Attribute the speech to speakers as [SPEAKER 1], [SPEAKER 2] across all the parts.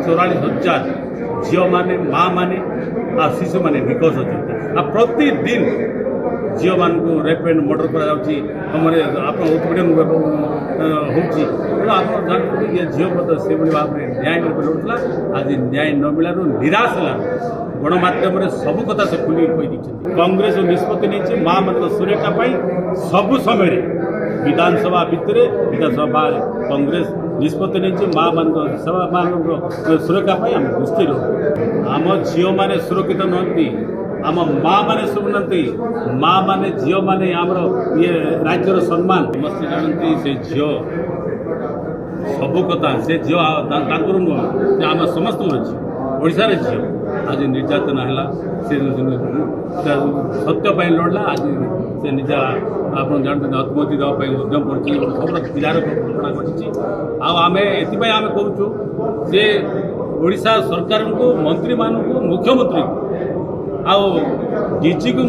[SPEAKER 1] 44,000 झील मैंने माँ मैंने आ शिशु मैंने निखोज अच्छा प्रतिदिन झील मान रेप एंड मर्डर कर जानते ये झील से भाव में न्याय लड़ुला आज न्याय न मिलू निराश है गणमाध्यम सबू कथा से खुली कही कांग्रेस निष्पत्ति नहीं माँ मान सुरक्षा सबू समय विधानसभा भितर विधानसभा कांग्रेस निष्पत्ति नहीं माँ मान सुरक्षा आम दृष्टि आम झील मैंने सुरक्षित नुहति आम माँ मैंने शुणुना माँ मैंने झील मैंने आमर ये राज्यर सम्मान समस्ते जानती से झील सबू कथा से झील नुह आम समस्त ओडार झील आज निर्यातना है से सत्य लड़ला आज से निजा आप जानते आत्महत्या देवाई उद्यम कर पिलार घटना घटी आम एपाई आम कहूँ जे ओडिशा सरकार को मंत्री मान मुख्यमंत्री आ डीजी को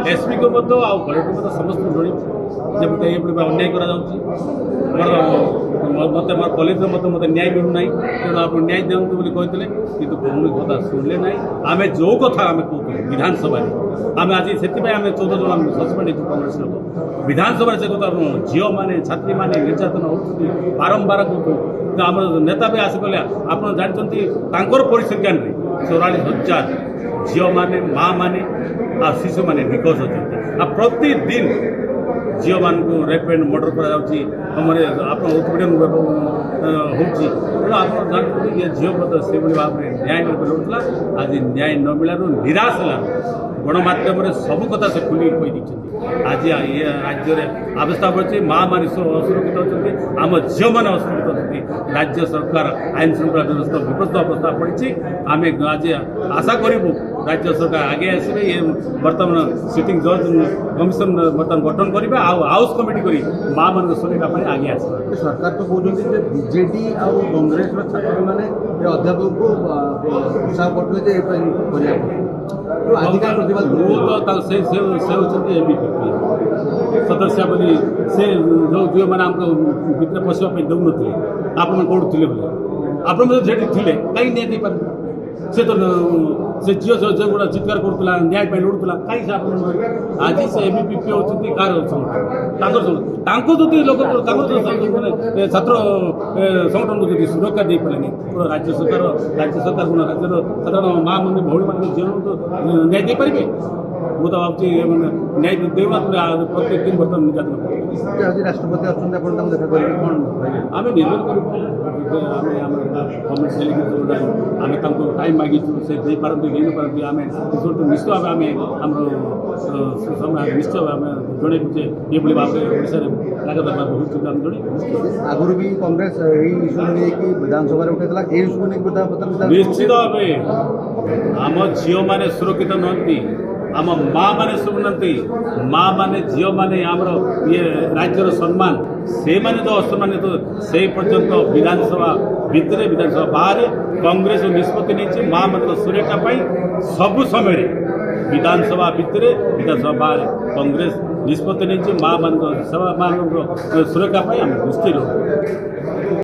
[SPEAKER 1] एसपी को कलेक्टर को समस्त जोड़ी जब ये अन्याय कर मत मोर कॉलेज मत न्याय मिलूना तेणु आप न्याय दिंतु बोली कहते कि कौन कथा शुणिले ना आम जो कथा आम कहते विधानसभा आम आज से 14 जन सस्पेंड कांग्रेस लोक विधानसभा से कथा झील मैंने छात्री मैंने निर्यातन हो बारंबार कहूँ आम नेता भी आस कले आप जानते परिसंख्यान 44,000 झील मैंने माँ मैंने आ शिशु मैंने निखोज अच्छा प्रतिदिन झील मान रेप एंड मर्डर कर जानते ये झील से भाव में न्याय लड़ुला आज न्याय न मिलू निराश है गणमाध्यम सबू कथा से खुली कही आज ये राज्य में अवस्था बढ़ी माँ मान असुरक्षित होती आम झील मैंने असुरक्षित होती राज्य सरकार आईन श्रृंखला व्यवस्था विपद अवस्था पड़ी आम आज आशा करूँ राज्य सरकार आगे आसवे ये बर्तमान सिटिंग जज कमिशन बर्तमान गठन करेंगे हाउस कमिटी कर माँ मान सुरक्षा आगे आस
[SPEAKER 2] सरकार तो कहते बीजेडी आ कांग्रेस छात्र मैंने अध्यापक को उत्साह करते अधिकार प्रतिवाद सदस्य बोली से जो मैंने आमको भितर पशा दौन थे आप कौन थे बोले आप थे कहीं नहीं पारे से तो से झील जो गुड़ा चित्कार करूला न्याय लड़ुला कहीं से आज से एबीपीपी होती कार जदि लोक छात्र संगठन को जब सुरक्षा दे पारे राज्य सरकार राज्य साधारण माँ मैंने भौणी मान झील न्याय दे पारे मुझे भावी न्याय देना प्रत्येक दिन बर्तमान निर्यातन राष्ट्रपति देखा करेंगे कौन
[SPEAKER 1] आम निर्भर करूँ गवर्नमेंट डेलीगेट आम टाइम मागी से दे पारती नहीं पारती आम निश्चित भाव आम निश्चय आम जनइबू जे ये भाव में ओडिशा लगातार बहुत आम जन
[SPEAKER 2] आगुरी भी कांग्रेस यही इश्यू नहीं विधानसभा उठाई इश्यू नहीं
[SPEAKER 1] निश्चित भाव आम झील मैंने सुरक्षित नुहति आम माँ मैंने शुणुना माँ मैंने झील मैंने आमर ये राज्यर सम्मान से मैंने जो असम्मानित से पर्यंत विधानसभा भितर विधानसभा बाहर कांग्रेस निष्पत्ति नहीं माँ मान सुरक्षा सबू समय विधानसभा भितर विधानसभा बाहर कांग्रेस निष्पत्ति नहीं माँ मान सुरक्षा आम दृष्टि